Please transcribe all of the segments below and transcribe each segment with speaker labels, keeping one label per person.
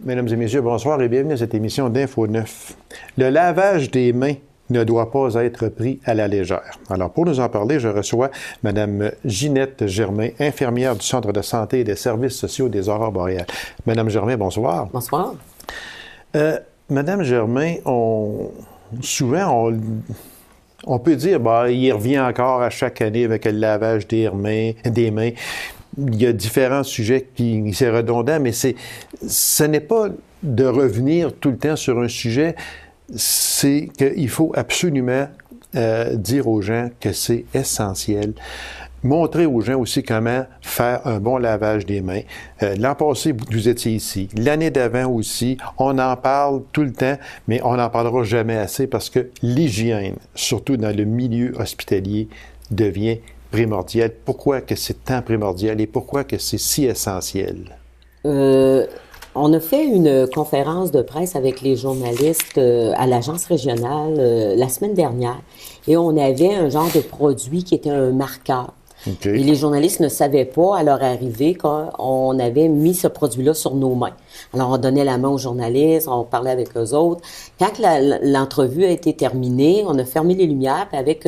Speaker 1: Mesdames et messieurs, bonsoir et bienvenue à cette émission d'Info 9. Le lavage des mains ne doit pas être pris à la légère. Alors, pour nous en parler, je reçois Mme Ginette Germain, infirmière du Centre de santé et des services sociaux des Aurores boréales. Mme Germain, bonsoir.
Speaker 2: Bonsoir.
Speaker 1: Madame Germain, souvent, on peut dire, il revient encore à chaque année avec le lavage des mains. Il y a différents sujets qui c'est redondant, mais ce n'est pas de revenir tout le temps sur un sujet, c'est qu'il faut absolument dire aux gens que c'est essentiel. Montrer aux gens aussi comment faire un bon lavage des mains. L'an passé, vous étiez ici. L'année d'avant aussi, on en parle tout le temps, mais on n'en parlera jamais assez parce que l'hygiène, surtout dans le milieu hospitalier, devient primordial. Pourquoi que c'est tant primordial et pourquoi que c'est si essentiel?
Speaker 2: On a fait une conférence de presse avec les journalistes à l'agence régionale la semaine dernière et on avait un genre de produit qui était un marqueur. Okay. Et les journalistes ne savaient pas à leur arrivée qu'on avait mis ce produit-là sur nos mains. Alors, on donnait la main aux journalistes, on parlait avec eux autres. Quand l'entrevue a été terminée, on a fermé les lumières puis avec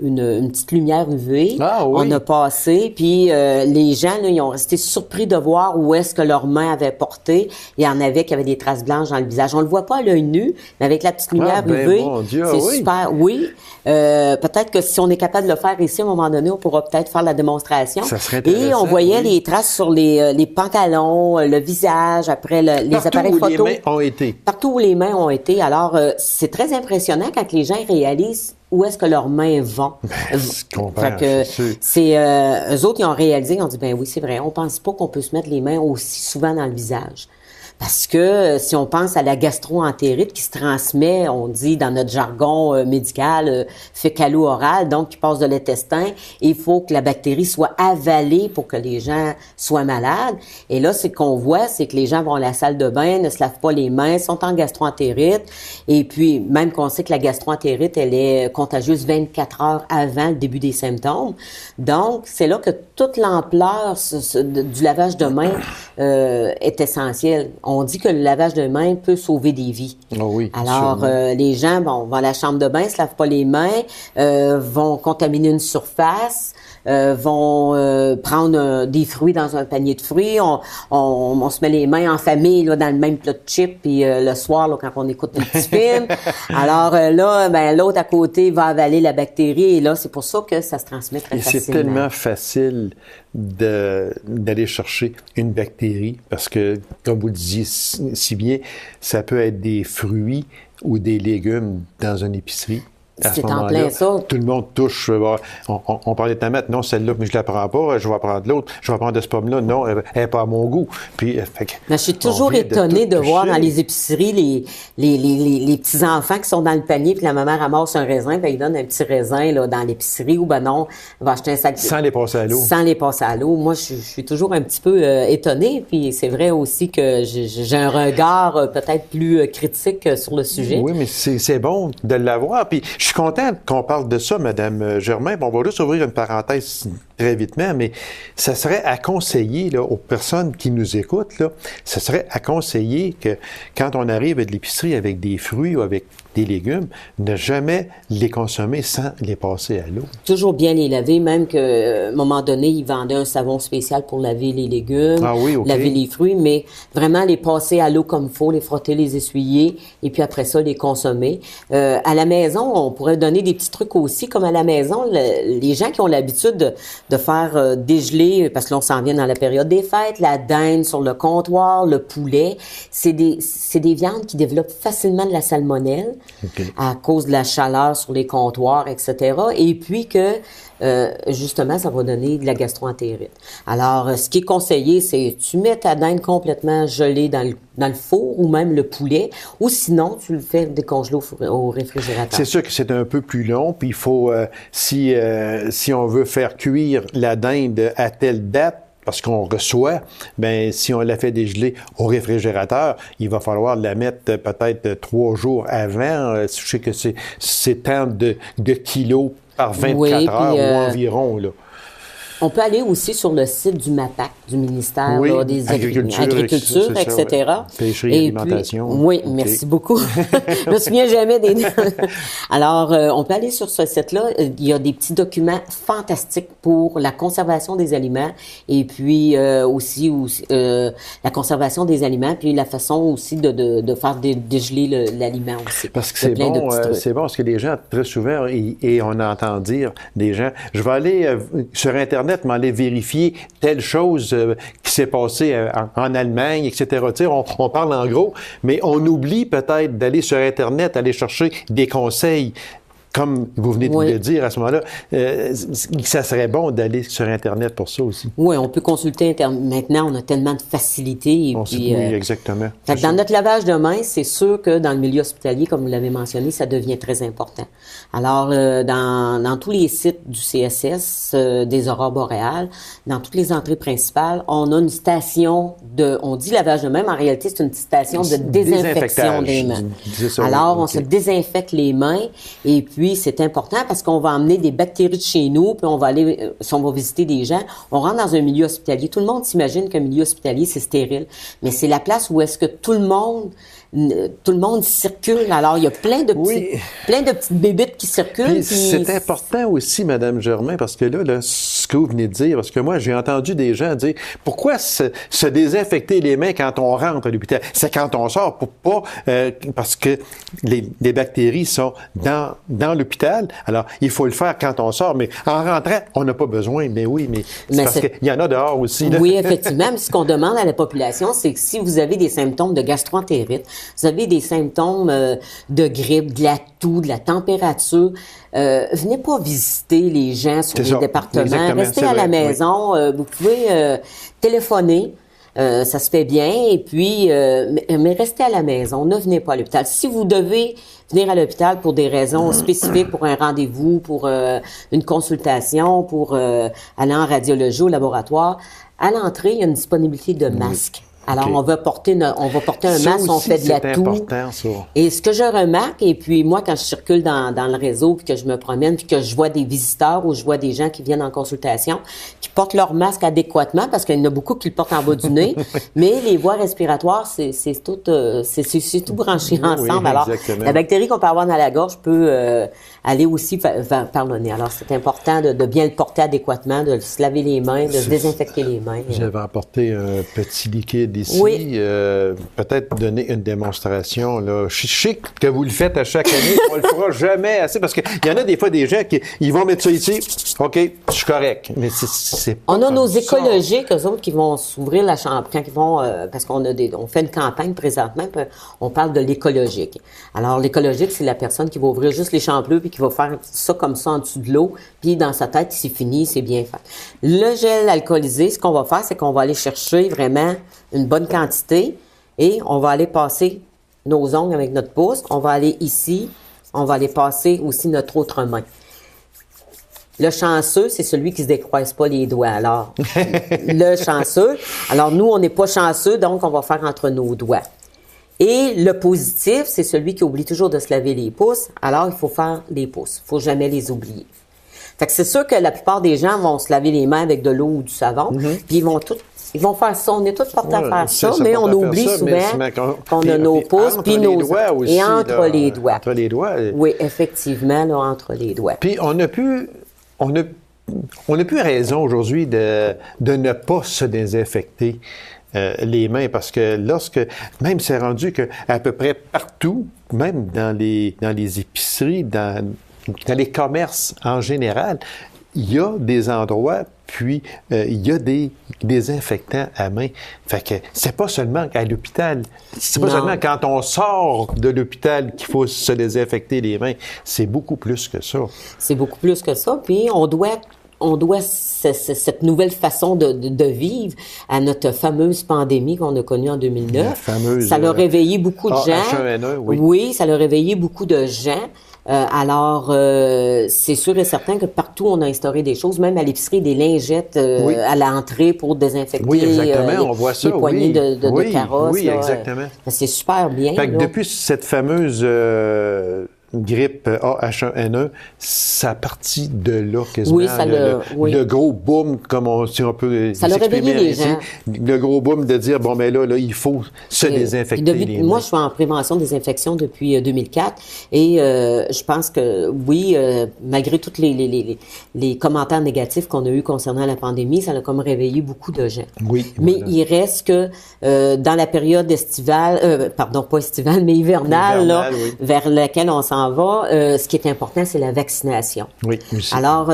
Speaker 2: une petite lumière UV. Ah, oui. On a passé, puis les gens, là, ils ont resté surpris de voir où est-ce que leurs mains avaient porté. Il y en avait qui avaient des traces blanches dans le visage. On le voit pas à l'œil nu, mais avec la petite lumière UV, mon Dieu, c'est super. Oui. Peut-être que si on est capable de le faire ici, à un moment donné, on pourra peut-être faire la démonstration.
Speaker 1: Ça serait intéressant.
Speaker 2: Et on voyait les traces sur les pantalons, le visage, après les appareils photo.
Speaker 1: Partout où les mains ont été.
Speaker 2: Partout où les mains ont été. Alors, c'est très impressionnant quand les gens réalisent où est-ce que leurs mains vont.
Speaker 1: Je comprends,
Speaker 2: c'est eux autres, ils ont réalisé, ils ont dit, ben oui, c'est vrai, on pense pas qu'on peut se mettre les mains aussi souvent dans le visage. Parce que si on pense à la gastro-entérite qui se transmet, on dit dans notre jargon médical, fécalo-oral, donc qui passe de l'intestin, il faut que la bactérie soit avalée pour que les gens soient malades. Et là, c'est qu'on voit, c'est que les gens vont à la salle de bain, ne se lavent pas les mains, sont en gastro-entérite. Et puis, même qu'on sait que la gastro-entérite, elle est contagieuse 24 heures avant le début des symptômes. Donc, c'est là que toute l'ampleur du lavage de mains est essentielle. On dit que le lavage de mains peut sauver des vies.
Speaker 1: Oh oui,
Speaker 2: alors, les gens, vont à la chambre de bain, se lavent pas les mains, vont contaminer une surface, vont prendre des fruits dans un panier de fruits. On se met les mains en famille là, dans le même plat de chips, puis le soir, là, quand on écoute un petit film. Alors là, l'autre à côté va avaler la bactérie, et là, c'est pour ça que ça se transmet très facilement.
Speaker 1: C'est tellement facile d'aller chercher une bactérie, parce que, comme vous le disiez si bien, ça peut être des fruits ou des légumes dans une épicerie.
Speaker 2: C'est en plein ça.
Speaker 1: Tout le monde touche. On parlait de tomates. Non, celle-là, mais je la prends pas. Je vais prendre l'autre. Je vais prendre de ce pomme-là. Non, elle n'est pas à mon goût. Puis,
Speaker 2: mais je suis toujours étonnée de voir dans les épiceries les petits-enfants qui sont dans le panier, puis la maman ramasse un raisin, puis elle donne un petit raisin là, dans l'épicerie, ou non, elle va acheter un sac.
Speaker 1: Sans les passer à l'eau.
Speaker 2: Sans les passer à l'eau. Moi, je suis toujours un petit peu étonnée. Puis c'est vrai aussi que j'ai un regard peut-être plus critique sur le sujet.
Speaker 1: Oui, mais c'est bon de l'avoir. Puis je suis content qu'on parle de ça, Mme Germain. Bon, on va juste ouvrir une parenthèse très vitement, mais ça serait à conseiller là, aux personnes qui nous écoutent, là, ça serait à conseiller que quand on arrive à de l'épicerie avec des fruits ou avec des légumes, ne jamais les consommer sans les passer à l'eau.
Speaker 2: Toujours bien les laver, même qu'à un moment donné, ils vendaient un savon spécial pour laver les légumes, laver les fruits, mais vraiment les passer à l'eau comme il faut, les frotter, les essuyer, et puis après ça, les consommer. À la maison, on pourrait donner des petits trucs aussi, comme à la maison, les gens qui ont l'habitude de faire dégeler, parce que là, on s'en vient dans la période des fêtes, la dinde sur le comptoir, le poulet, c'est des viandes qui développent facilement de la salmonelle. À cause de la chaleur sur les comptoirs, etc. Et puis que, justement, ça va donner de la gastro-entérite. Alors, ce qui est conseillé, c'est tu mets ta dinde complètement gelée dans le four ou même le poulet, ou sinon, tu le fais décongeler au réfrigérateur.
Speaker 1: C'est sûr que c'est un peu plus long, puis il faut, si on veut faire cuire la dinde à telle date, parce qu'on reçoit, bien, si on la fait dégeler au réfrigérateur, il va falloir la mettre peut-être 3 jours avant. Je sais que c'est tant de kilos par 24 heures ou environ, là.
Speaker 2: On peut aller aussi sur le site du MAPAC, du ministère
Speaker 1: Oui,
Speaker 2: là, des
Speaker 1: agriculture,
Speaker 2: etc.
Speaker 1: Ouais. Pêcherie, alimentation.
Speaker 2: Puis, oui,
Speaker 1: OK.
Speaker 2: merci beaucoup. Je me souviens jamais des noms. Alors, on peut aller sur ce site-là. Il y a des petits documents fantastiques pour la conservation des aliments et puis aussi la conservation des aliments, puis la façon aussi de faire dégeler l'aliment aussi.
Speaker 1: Parce que c'est bon, parce que les gens, très souvent, et on entend dire des gens, je vais aller sur Internet, m'aller vérifier telle chose qui s'est passée en Allemagne, etc. Tu sais, on parle en gros, mais on oublie peut-être d'aller sur Internet, aller chercher des conseils. Comme vous venez de le dire à ce moment-là, ça serait bon d'aller sur Internet pour ça aussi.
Speaker 2: Oui, on peut consulter Internet. Maintenant, on a tellement de facilités.
Speaker 1: Oui, exactement.
Speaker 2: Fait que dans notre lavage de mains, c'est sûr que dans le milieu hospitalier, comme vous l'avez mentionné, ça devient très important. Alors, dans tous les sites du CSS, des aurores boréales, dans toutes les entrées principales, on a une station on dit lavage de mains, mais en réalité, c'est une station de désinfection des mains. Alors, on se désinfecte les mains et puis, c'est important parce qu'on va emmener des bactéries de chez nous, puis on va aller, si on va visiter des gens, on rentre dans un milieu hospitalier. Tout le monde s'imagine qu'un milieu hospitalier, c'est stérile. Mais c'est la place où est-ce que tout le monde circule. Alors, il y a plein de petites bébites qui circulent.
Speaker 1: Puis c'est important aussi, Madame Germain, parce que là, ce que vous venez de dire, parce que moi, j'ai entendu des gens dire, pourquoi se désinfecter les mains quand on rentre à l'hôpital? C'est quand on sort, pour pas, parce que les bactéries sont dans l'hôpital. Alors, il faut le faire quand on sort, mais en rentrant, on n'a pas besoin. Mais oui, mais c'est parce qu'il y en a dehors aussi. Là.
Speaker 2: Oui, effectivement. Mais ce qu'on demande à la population, c'est que si vous avez des symptômes de gastroentérite, vous avez des symptômes de grippe, de la toux, de la température, venez pas visiter les gens sur les départements.
Speaker 1: Exactement,
Speaker 2: restez à la maison. Vous pouvez téléphoner. Ça se fait bien. Et puis, mais restez à la maison. Ne venez pas à l'hôpital. Si vous devez venir à l'hôpital pour des raisons spécifiques, pour un rendez-vous, pour une consultation, pour aller en radiologie au laboratoire, à l'entrée, il y a une disponibilité de masques. Alors, on va porter un masque, on fait de la toux. Et ce que je remarque, et puis moi, quand je circule dans le réseau, puis que je me promène, puis que je vois des visiteurs ou je vois des gens qui viennent en consultation, qui portent leur masque adéquatement, parce qu'il y en a beaucoup qui le portent en bas du nez, mais les voies respiratoires, c'est tout branché ensemble. Alors, la bactérie qu'on peut avoir dans la gorge peut aller aussi par le nez. Alors, c'est important de bien le porter adéquatement, de se laver les mains, de se désinfecter les mains.
Speaker 1: J'avais apporté un petit liquide ici.
Speaker 2: Oui.
Speaker 1: Peut-être donner une démonstration. Là. Je sais que vous le faites à chaque année. On le fera jamais assez parce qu'il y en a des fois des gens qui ils vont mettre ça ici. OK, je suis correct. Mais c'est pas
Speaker 2: on a nos
Speaker 1: ça.
Speaker 2: écologiques, eux autres, qui vont s'ouvrir la chambre quand ils vont parce qu'on on fait une campagne présentement, puis on parle de l'écologique. Alors, l'écologique, c'est la personne qui va ouvrir juste les champs bleus puis qui va faire ça comme ça en dessous de l'eau, puis dans sa tête, c'est fini, c'est bien fait. Le gel alcoolisé, ce qu'on va faire, c'est qu'on va aller chercher vraiment une bonne quantité et on va aller passer nos ongles avec notre pouce. On va aller ici, on va aller passer aussi notre autre main. Le chanceux, c'est celui qui se décroise pas les doigts. Alors, le chanceux. Alors, nous, on n'est pas chanceux, donc on va faire entre nos doigts. Et le positif, c'est celui qui oublie toujours de se laver les pouces. Alors, il faut faire les pouces. Il faut jamais les oublier. Fait que c'est sûr que la plupart des gens vont se laver les mains avec de l'eau ou du savon, puis ils vont faire ça. On est tous portés à faire ça, mais on oublie souvent qu'on a nos pouces, puis nos doigts aussi. Et entre les doigts.
Speaker 1: Entre les doigts.
Speaker 2: Oui, effectivement, là, entre les doigts.
Speaker 1: Puis on n'a plus raison aujourd'hui de ne pas se désinfecter les mains parce que même c'est rendu que à peu près partout, même dans les épiceries, dans les commerces en général, il y a des endroits, puis il y a des désinfectants à main. Fait que c'est pas seulement à l'hôpital, c'est pas seulement quand on sort de l'hôpital qu'il faut se désinfecter les mains. C'est beaucoup plus que ça.
Speaker 2: C'est beaucoup plus que ça, puis on doit cette nouvelle façon de vivre à notre fameuse pandémie qu'on a connue en 2009. Ça l'a réveillé beaucoup de gens.
Speaker 1: H1N1, oui.
Speaker 2: Oui, ça l'a réveillé beaucoup de gens. Alors, c'est sûr et certain que partout, on a instauré des choses, même à l'épicerie, des lingettes à l'entrée pour désinfecter
Speaker 1: on voit ça,
Speaker 2: les poignées de carrosse.
Speaker 1: Oui, exactement.
Speaker 2: C'est super bien.
Speaker 1: Fait que depuis cette fameuse grippe A-H1N1, ça a parti de là quasiment.
Speaker 2: Oui,
Speaker 1: le gros boom, si on peut
Speaker 2: ça l'a réveillé les gens.
Speaker 1: Le gros boom de dire, bon, mais là, il faut se désinfecter les mains.
Speaker 2: Moi, je suis en prévention des infections depuis 2004 et je pense que, oui, malgré tous les commentaires négatifs qu'on a eus concernant la pandémie, ça a comme réveillé beaucoup de gens.
Speaker 1: Oui.
Speaker 2: Mais il reste que dans la période estivale, pas estivale, mais hivernale, oui, vers laquelle on s'en va, ce qui est important, c'est la vaccination.
Speaker 1: Oui, aussi.
Speaker 2: Alors,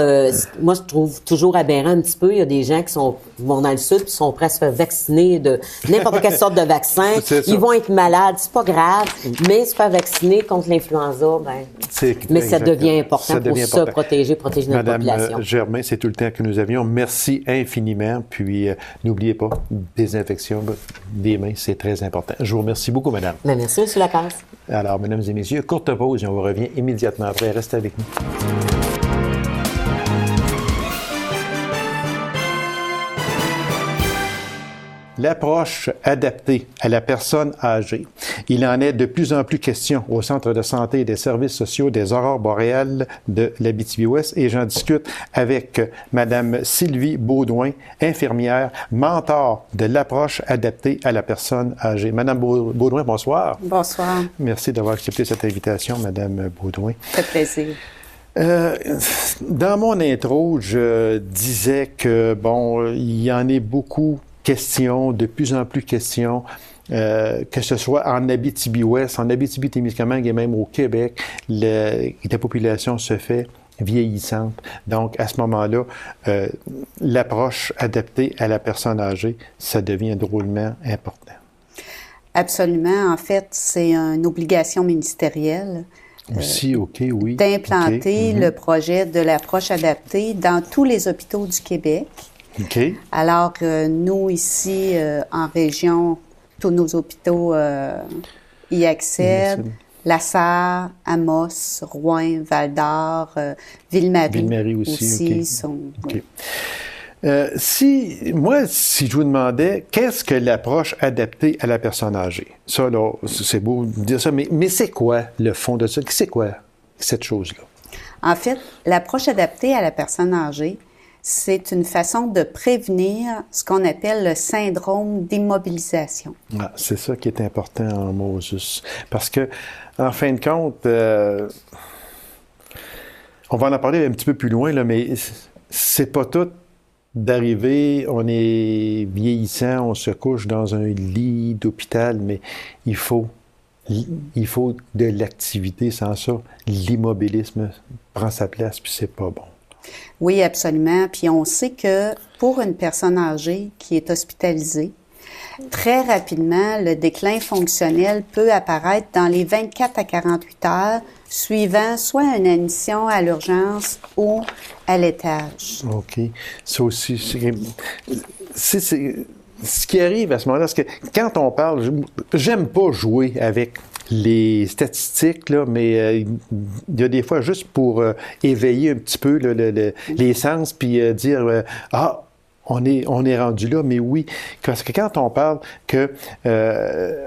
Speaker 2: moi, je trouve toujours aberrant un petit peu. Il y a des gens qui vont dans le sud et sont prêts à se faire vacciner de n'importe quelle sorte de vaccin. Ils vont être malades, c'est pas grave, mais se faire vacciner contre l'influenza, mais ça devient important pour se protéger notre population.
Speaker 1: Madame Germain, c'est tout le temps que nous avions. Merci infiniment. Puis, n'oubliez pas, désinfection des mains, c'est très important. Je vous remercie beaucoup, madame.
Speaker 2: Merci, M. Lacasse.
Speaker 1: Alors, mesdames et messieurs, courte pause et on revient immédiatement après. Restez avec nous. L'approche adaptée à la personne âgée. Il en est de plus en plus question au Centre de santé et des services sociaux des Aurores boréales de l'Abitibi-Ouest et j'en discute avec Mme Sylvie Baudouin, infirmière, mentor de l'approche adaptée à la personne âgée. Mme Baudouin, bonsoir.
Speaker 3: Bonsoir.
Speaker 1: Merci d'avoir accepté cette invitation, Mme Baudouin.
Speaker 3: Ça fait plaisir.
Speaker 1: Dans mon intro, je disais que, il y en est beaucoup de plus en plus questions, que ce soit en Abitibi-Ouest, en Abitibi-Témiscamingue et même au Québec, la population se fait vieillissante. Donc, à ce moment-là, l'approche adaptée à la personne âgée, ça devient drôlement important.
Speaker 3: Absolument. En fait, c'est une obligation ministérielle.
Speaker 1: Aussi, oui.
Speaker 3: D'implanter le projet de l'approche adaptée dans tous les hôpitaux du Québec.
Speaker 1: Okay.
Speaker 3: Alors, nous, ici, en région, tous nos hôpitaux y accèdent. La Sarre, Amos, Rouyn, Val-d'Or, Ville-Marie aussi sont...
Speaker 1: Okay. Si je vous demandais, qu'est-ce que l'approche adaptée à la personne âgée? Ça, là, c'est beau de dire ça, mais c'est quoi le fond de ça? C'est quoi cette chose-là?
Speaker 3: En fait, l'approche adaptée à la personne âgée, c'est une façon de prévenir ce qu'on appelle le syndrome d'immobilisation.
Speaker 1: Ah, c'est ça qui est important en Moses. Parce que, en fin de compte, on va en parler un petit peu plus loin, là, mais c'est pas tout d'arriver, on est vieillissant, on se couche dans un lit d'hôpital, mais il faut de l'activité. Sans ça, l'immobilisme prend sa place, puis c'est pas bon.
Speaker 3: Oui, absolument. Puis on sait que pour une personne âgée qui est hospitalisée, très rapidement, le déclin fonctionnel peut apparaître dans les 24 à 48 heures suivant soit une admission à l'urgence ou à l'étage.
Speaker 1: OK. Ça aussi, c'est ce qui arrive à ce moment-là, c'est que quand on parle, j'aime pas jouer avec les statistiques, là, mais il y a des fois juste pour éveiller un petit peu les sens, puis dire on est rendu là, mais oui, parce que quand on parle que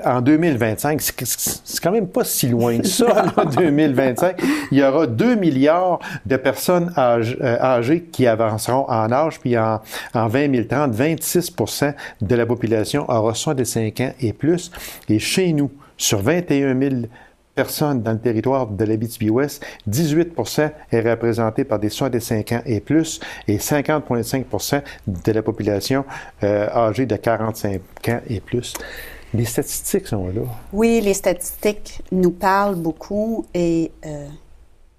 Speaker 1: en 2025, c'est quand même pas si loin que ça, en 2025, il y aura 2 milliards de personnes âgées qui avanceront en âge, puis en 2030, 26% de la population aura 65 ans et plus. Et chez nous, sur 21 000 personnes dans le territoire de l'Abitibi-Ouest, 18% est représenté par des 65 ans et plus et 50,5% de la population âgée de 45 ans et plus. Les statistiques sont là.
Speaker 3: Oui, les statistiques nous parlent beaucoup et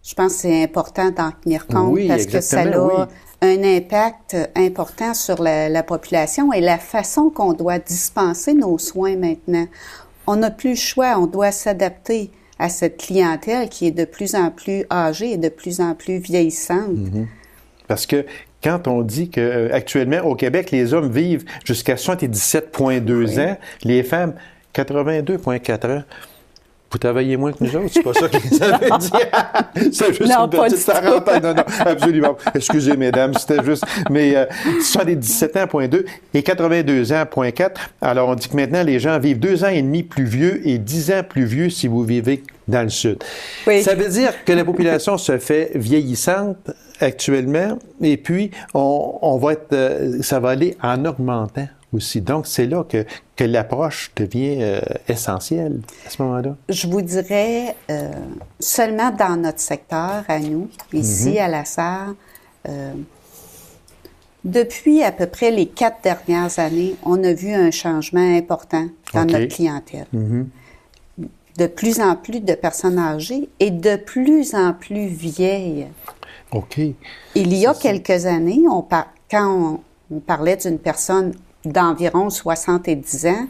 Speaker 3: je pense que c'est important d'en tenir compte parce que ça a un impact important sur la population et la façon qu'on doit dispenser nos soins maintenant. On n'a plus le choix, on doit s'adapter à cette clientèle qui est de plus en plus âgée et de plus en plus vieillissante.
Speaker 1: Mm-hmm. Parce que quand on dit qu'actuellement, au Québec, les hommes vivent jusqu'à 77,2 ans, les femmes, 82,4 ans. Vous travaillez moins que nous autres, c'est pas ça que ça veut dire. C'est juste
Speaker 3: non,
Speaker 1: une
Speaker 3: pas
Speaker 1: petite parenthèse. Non, absolument. Excusez, mesdames, c'était juste. Mais 77 ans, point 2 et 82 ans, point 4. Alors, on dit que maintenant, les gens vivent 2 ans et demi plus vieux et 10 ans plus vieux si vous vivez dans le Sud.
Speaker 3: Oui.
Speaker 1: Ça veut dire que la population se fait vieillissante actuellement et puis on va être, ça va aller en augmentant aussi. Donc, c'est là que l'approche devient essentielle à ce moment-là.
Speaker 3: Je vous dirais, seulement dans notre secteur, à nous, ici, à la SAR, depuis à peu près les 4 dernières années, on a vu un changement important dans notre clientèle. De plus en plus de personnes âgées et de plus en plus vieilles.
Speaker 1: OK.
Speaker 3: Il y a quelques années, quand on parlait d'une personne d'environ 70 ans,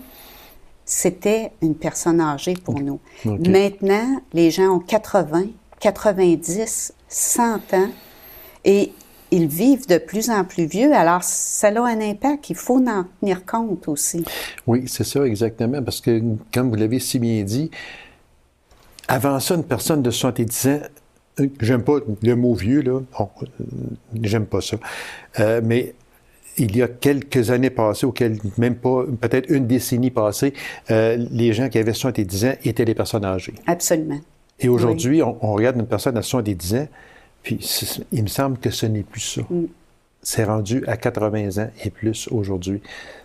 Speaker 3: c'était une personne âgée pour nous.
Speaker 1: Okay.
Speaker 3: Maintenant, les gens ont 80, 90, 100 ans et ils vivent de plus en plus vieux. Alors, ça a un impact. Il faut en tenir compte aussi.
Speaker 1: Oui, c'est ça, exactement. Parce que, comme vous l'avez si bien dit, avant ça, une personne de 70 ans, j'aime pas le mot vieux, là. Bon, j'aime pas ça. Mais il y a quelques années passées, même pas, peut-être une décennie passée, les gens qui avaient 70 ans étaient des personnes âgées.
Speaker 3: Absolument.
Speaker 1: Et aujourd'hui, on regarde une personne à 70 ans, puis il me semble que ce n'est plus ça. C'est rendu à 80 ans et plus aujourd'hui.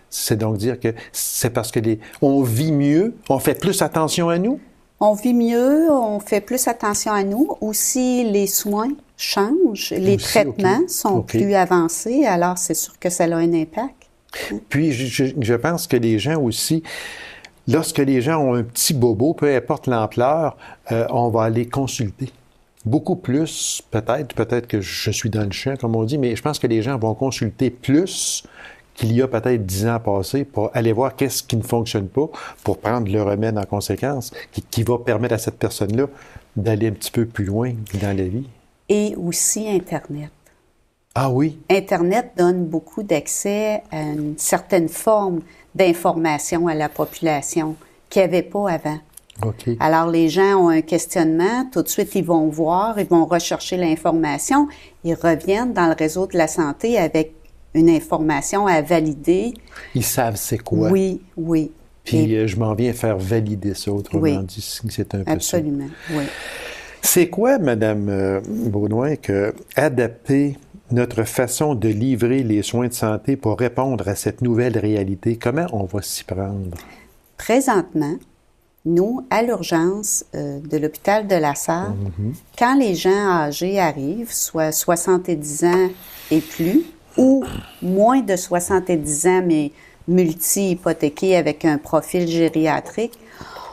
Speaker 1: C'est donc dire que c'est parce que on vit mieux, on fait plus attention à nous.
Speaker 3: On vit mieux, on fait plus attention à nous. Aussi, les soins changent, les traitements sont plus avancés, alors c'est sûr que ça a un impact.
Speaker 1: Puis, je pense que les gens aussi, lorsque les gens ont un petit bobo, peu importe l'ampleur, on va aller consulter. Beaucoup plus, peut-être que je suis dans le champ, comme on dit, mais je pense que les gens vont consulter plus qu'il y a peut-être 10 ans passés pour aller voir qu'est-ce qui ne fonctionne pas, pour prendre le remède en conséquence, qui va permettre à cette personne-là d'aller un petit peu plus loin dans la vie.
Speaker 3: Et aussi Internet.
Speaker 1: Ah oui?
Speaker 3: Internet donne beaucoup d'accès à une certaine forme d'information à la population qu'il n'y avait pas avant.
Speaker 1: Okay.
Speaker 3: Alors, les gens ont un questionnement, tout de suite, ils vont voir, ils vont rechercher l'information, ils reviennent dans le réseau de la santé avec une information à valider.
Speaker 1: Ils savent c'est quoi.
Speaker 3: Oui, oui.
Speaker 1: Puis je m'en viens faire valider ça, autrement dit, c'est un peu
Speaker 3: absolument,
Speaker 1: ça.
Speaker 3: Oui.
Speaker 1: C'est quoi, Mme Baudouin, que adapter notre façon de livrer les soins de santé pour répondre à cette nouvelle réalité? Comment on va s'y prendre?
Speaker 3: Présentement, nous, à l'urgence de l'hôpital de la SAR, quand les gens âgés arrivent, soit 70 ans et plus, ou moins de 70 ans, mais multi-hypothéqués avec un profil gériatrique,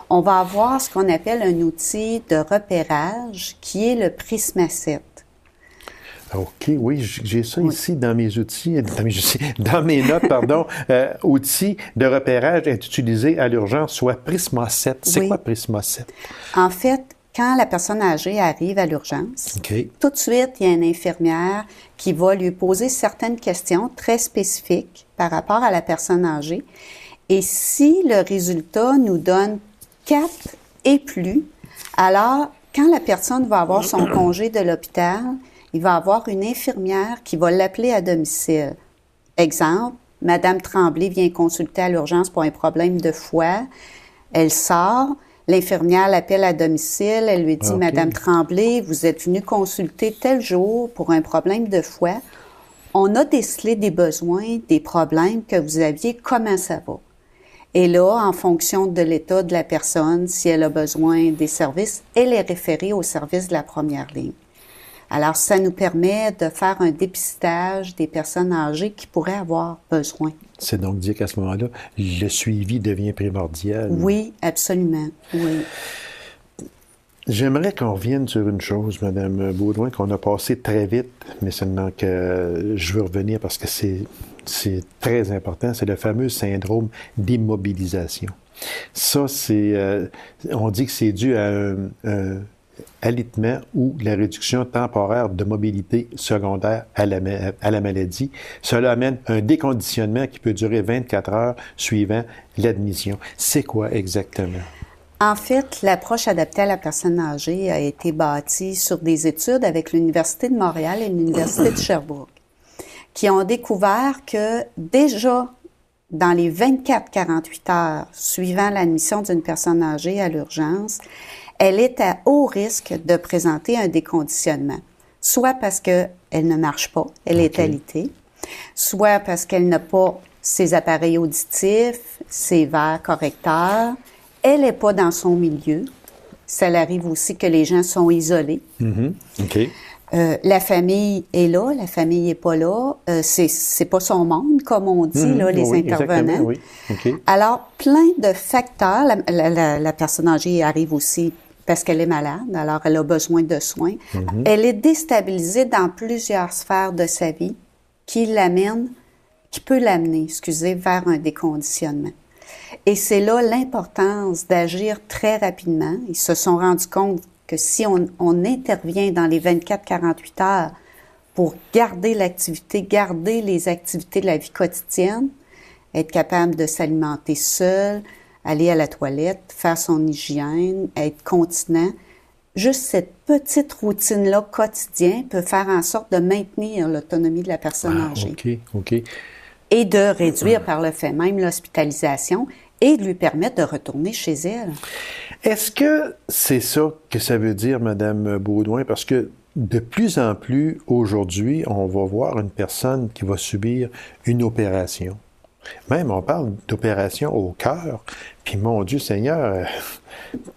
Speaker 3: on va avoir ce qu'on appelle un outil de repérage qui est le Prisma-7.
Speaker 1: OK, oui, j'ai ça ici dans mes outils, dans mes notes, pardon. Outils de repérage utilisés à l'urgence, soit Prisma-7. C'est quoi Prisma-7?
Speaker 3: En fait, quand la personne âgée arrive à l'urgence, tout de suite, il y a une infirmière qui va lui poser certaines questions très spécifiques par rapport à la personne âgée. Et si le résultat nous donne 4 et plus, alors, quand la personne va avoir son congé de l'hôpital, il va avoir une infirmière qui va l'appeler à domicile. Exemple, Madame Tremblay vient consulter à l'urgence pour un problème de foie. Elle sort, l'infirmière l'appelle à domicile, elle lui dit, Madame Tremblay, vous êtes venue consulter tel jour pour un problème de foie. On a décelé des besoins, des problèmes que vous aviez, comment ça va? Et là, en fonction de l'état de la personne, si elle a besoin des services, elle est référée au service de la première ligne. Alors, ça nous permet de faire un dépistage des personnes âgées qui pourraient avoir besoin.
Speaker 1: C'est donc dire qu'à ce moment-là, le suivi devient primordial.
Speaker 3: Oui, absolument, oui.
Speaker 1: J'aimerais qu'on revienne sur une chose, Mme Baudouin, qu'on a passé très vite, mais seulement que je veux revenir parce que c'est très important, c'est le fameux syndrome d'immobilisation. Ça, on dit que c'est dû à un alitement ou la réduction temporaire de mobilité secondaire à la maladie. Cela amène un déconditionnement qui peut durer 24 heures suivant l'admission. C'est quoi exactement?
Speaker 3: En fait, l'approche adaptée à la personne âgée a été bâtie sur des études avec l'Université de Montréal et l'Université de Sherbrooke, qui ont découvert que déjà dans les 24-48 heures suivant l'admission d'une personne âgée à l'urgence, elle est à haut risque de présenter un déconditionnement, soit parce qu'elle ne marche pas, elle est alitée, soit parce qu'elle n'a pas ses appareils auditifs, ses verres correcteurs, elle n'est pas dans son milieu. Ça arrive aussi que les gens sont isolés. La famille est là, la famille n'est pas là. C'est pas son monde, comme on dit, là, les intervenants.
Speaker 1: Oui.
Speaker 3: Alors, plein de facteurs. La personne âgée arrive aussi parce qu'elle est malade, alors elle a besoin de soins. Elle est déstabilisée dans plusieurs sphères de sa vie qui peut l'amener, vers un déconditionnement. Et c'est là l'importance d'agir très rapidement. Ils se sont rendus compte que si on intervient dans les 24-48 heures pour garder l'activité, garder les activités de la vie quotidienne, être capable de s'alimenter seul, aller à la toilette, faire son hygiène, être continent, juste cette petite routine-là quotidienne peut faire en sorte de maintenir l'autonomie de la personne âgée.
Speaker 1: OK.
Speaker 3: Et de réduire par le fait même l'hospitalisation et de lui permettre de retourner chez elle.
Speaker 1: Est-ce que c'est ça que ça veut dire, Mme Beaudoin? Parce que de plus en plus, aujourd'hui, on va voir une personne qui va subir une opération. Même, on parle d'opération au cœur. Puis, mon Dieu Seigneur,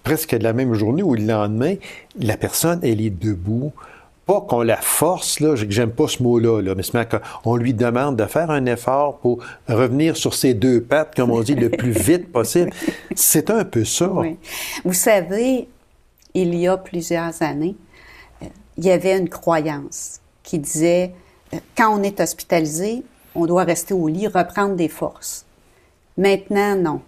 Speaker 1: presque de la même journée ou le lendemain, la personne, elle est debout. Pas qu'on la force, là, j'aime pas ce mot-là, là, mais c'est qu'on lui demande de faire un effort pour revenir sur ses deux pattes, comme on dit, le plus vite possible. C'est un peu ça.
Speaker 3: Oui. Vous savez, il y a plusieurs années, il y avait une croyance qui disait, quand on est hospitalisé, on doit rester au lit, reprendre des forces. Maintenant, non.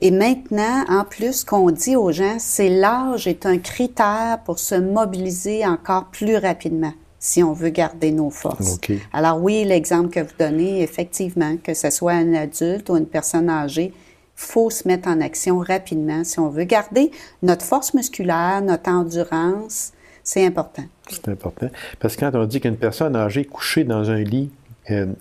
Speaker 3: Et maintenant, en plus, ce qu'on dit aux gens, c'est l'âge est un critère pour se mobiliser encore plus rapidement si on veut garder nos forces. Alors oui, l'exemple que vous donnez, effectivement, que ce soit un adulte ou une personne âgée, il faut se mettre en action rapidement si on veut garder notre force musculaire, notre endurance. C'est important.
Speaker 1: C'est important. Parce que quand on dit qu'une personne âgée couchée dans un lit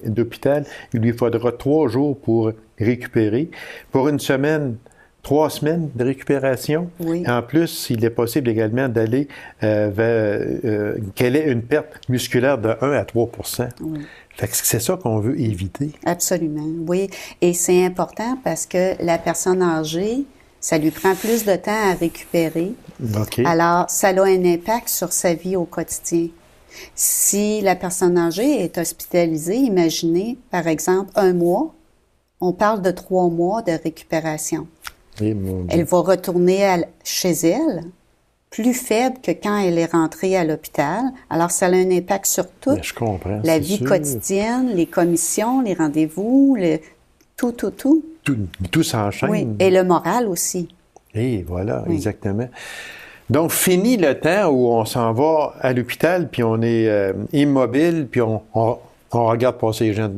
Speaker 1: d'hôpital, il lui faudra 3 jours pour récupérer. Pour une semaine, 3 semaines de récupération.
Speaker 3: Oui.
Speaker 1: En plus, il est possible également d'aller vers qu'elle ait une perte musculaire de 1 à 3 %.
Speaker 3: Oui.
Speaker 1: Fait que c'est ça qu'on veut éviter.
Speaker 3: Absolument, oui. Et c'est important parce que la personne âgée, ça lui prend plus de temps à récupérer. Alors, ça a un impact sur sa vie au quotidien. Si la personne âgée est hospitalisée, imaginez, par exemple, 1 mois, on parle de 3 mois de récupération. Elle va retourner chez elle, plus faible que quand elle est rentrée à l'hôpital. Alors, ça a un impact sur tout. La vie quotidienne, les commissions, les rendez-vous, tout.
Speaker 1: Tout s'enchaîne.
Speaker 3: Oui, et le moral aussi.
Speaker 1: Et voilà, exactement. Donc, fini le temps où on s'en va à l'hôpital, puis on est immobile, puis on regarde passer les gens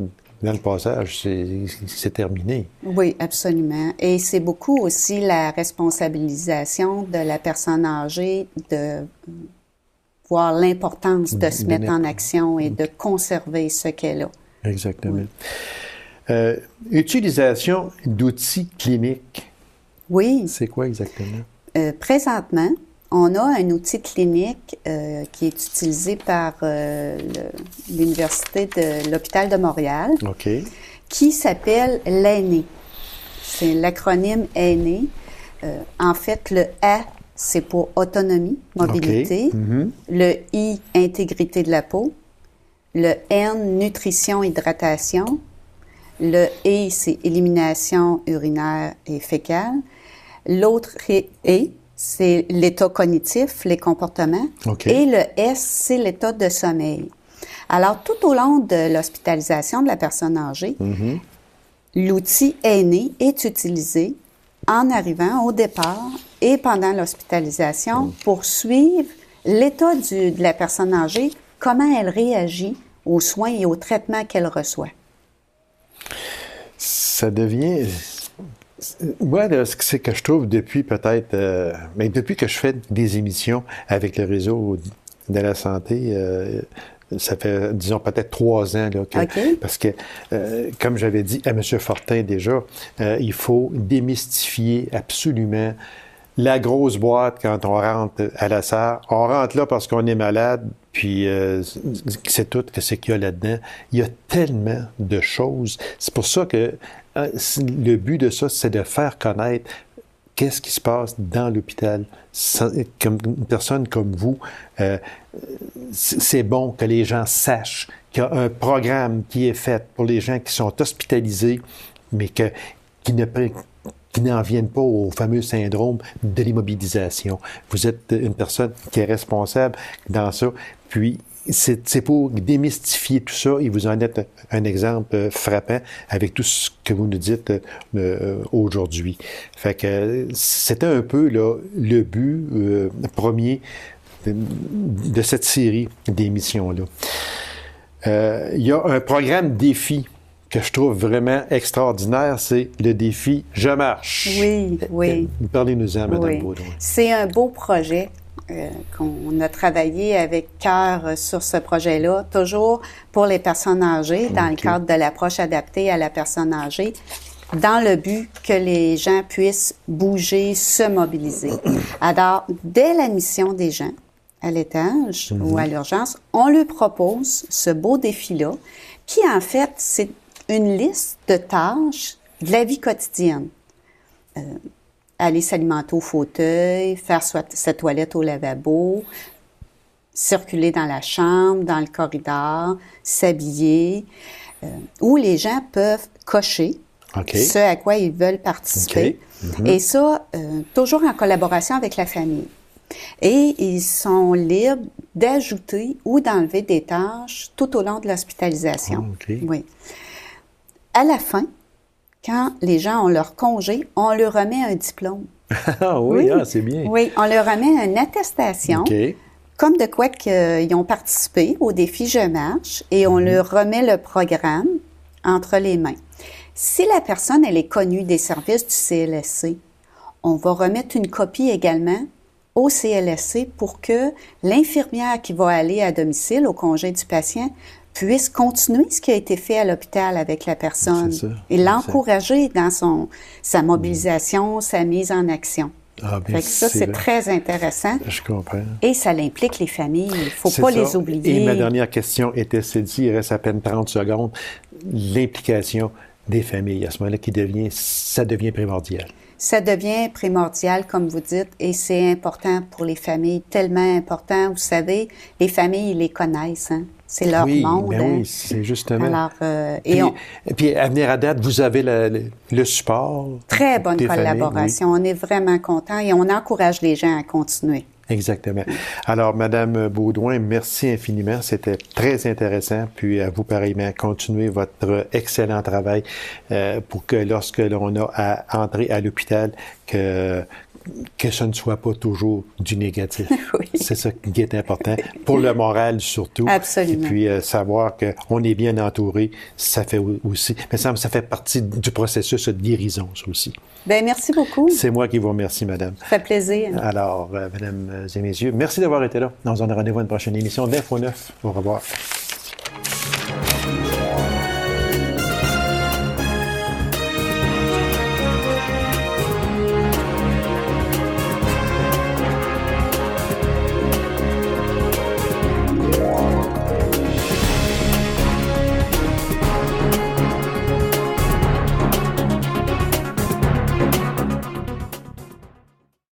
Speaker 1: dans le passage. C'est terminé.
Speaker 3: Oui, absolument. Et c'est beaucoup aussi la responsabilisation de la personne âgée de voir l'importance de se mettre en action et de conserver ce qu'elle a.
Speaker 1: Exactement. Oui. Utilisation d'outils cliniques.
Speaker 3: Oui.
Speaker 1: C'est quoi exactement?
Speaker 3: Présentement, on a un outil clinique qui est utilisé par l'Université de l'Hôpital de Montréal, qui s'appelle l'AINE. C'est l'acronyme AINE. En fait, le A, c'est pour autonomie, mobilité. Le I, intégrité de la peau. Le N, nutrition, hydratation. Le E, c'est élimination urinaire et fécale. L'autre E, c'est l'état cognitif, les comportements. Et le S, c'est l'état de sommeil. Alors, tout au long de l'hospitalisation de la personne âgée, l'outil AINE est utilisé en arrivant au départ et pendant l'hospitalisation pour suivre l'état de la personne âgée, comment elle réagit aux soins et aux traitements qu'elle reçoit.
Speaker 1: Ça devient Moi, là, c'est que je trouve depuis peut-être, mais depuis que je fais des émissions avec le réseau de la santé, ça fait, disons, peut-être 3 ans. Là, parce que, comme j'avais dit à M. Fortin déjà, il faut démystifier absolument la grosse boîte quand on rentre à la SAR. On rentre là parce qu'on est malade, puis c'est tout ce qu'il y a là-dedans. Il y a tellement de choses. C'est pour ça que le but de ça, c'est de faire connaître qu'est-ce qui se passe dans l'hôpital. Comme une personne comme vous, c'est bon que les gens sachent qu'il y a un programme qui est fait pour les gens qui sont hospitalisés, mais qui n'en viennent pas au fameux syndrome de l'immobilisation. Vous êtes une personne qui est responsable dans ça, puis c'est pour démystifier tout ça, et vous en êtes un exemple frappant avec tout ce que vous nous dites aujourd'hui. Fait que c'était un peu là, le but premier de cette série d'émissions-là. Il y a un programme défi que je trouve vraiment extraordinaire, c'est le défi « Je marche ».
Speaker 3: Oui.
Speaker 1: Parlez-nous-en, Mme Baudouin.
Speaker 3: C'est un beau projet qu'on a travaillé avec cœur sur ce projet-là, toujours pour les personnes âgées, dans le cadre de l'approche adaptée à la personne âgée, dans le but que les gens puissent bouger, se mobiliser. Alors, dès l'admission des gens à l'étage ou à l'urgence, on leur propose ce beau défi-là, qui en fait, c'est une liste de tâches de la vie quotidienne. Aller s'alimenter au fauteuil, faire sa toilette au lavabo, circuler dans la chambre, dans le corridor, s'habiller, où les gens peuvent cocher ce à quoi ils veulent participer. Et ça, toujours en collaboration avec la famille. Et ils sont libres d'ajouter ou d'enlever des tâches tout au long de l'hospitalisation. Oui. À la fin, quand les gens ont leur congé, on leur remet un diplôme.
Speaker 1: C'est bien.
Speaker 3: Oui, on leur remet une attestation, comme de quoi qu'ils ont participé au défi Je marche, et on leur remet le programme entre les mains. Si la personne, elle est connue des services du CLSC, on va remettre une copie également au CLSC pour que l'infirmière qui va aller à domicile au congé du patient puisse continuer ce qui a été fait à l'hôpital avec la personne et l'encourager dans sa mobilisation, sa mise en action. Fait que ça, c'est très intéressant.
Speaker 1: Je comprends.
Speaker 3: Et ça implique les familles. Il ne faut pas les oublier.
Speaker 1: Et ma dernière question était celle-ci, il reste à peine 30 secondes. L'implication des familles, à ce moment-là, ça devient primordial.
Speaker 3: Ça devient primordial, comme vous dites, et c'est important pour les familles, tellement important. Vous savez, les familles, ils les connaissent, hein? C'est leur monde.
Speaker 1: Oui, c'est justement.
Speaker 3: Alors,
Speaker 1: puis, à venir à date, vous avez le support.
Speaker 3: Très bonne collaboration. On est vraiment contents et on encourage les gens à continuer.
Speaker 1: Exactement. Alors, Madame Baudouin, merci infiniment. C'était très intéressant. Puis, à vous, pareillement, continuez votre excellent travail pour que lorsque l'on a à entrer à l'hôpital, que ce ne soit pas toujours du négatif. C'est ça qui est important. Pour le moral, surtout.
Speaker 3: Absolument.
Speaker 1: Et puis, savoir qu'on est bien entouré, ça fait aussi... Mais ça fait partie du processus de guérison, ça aussi.
Speaker 3: Bien, merci beaucoup.
Speaker 1: C'est moi qui vous remercie, madame.
Speaker 3: Ça fait plaisir.
Speaker 1: Alors, mesdames et messieurs, merci d'avoir été là. On se donne rendez-vous à une prochaine émission d'Info 9. Au revoir.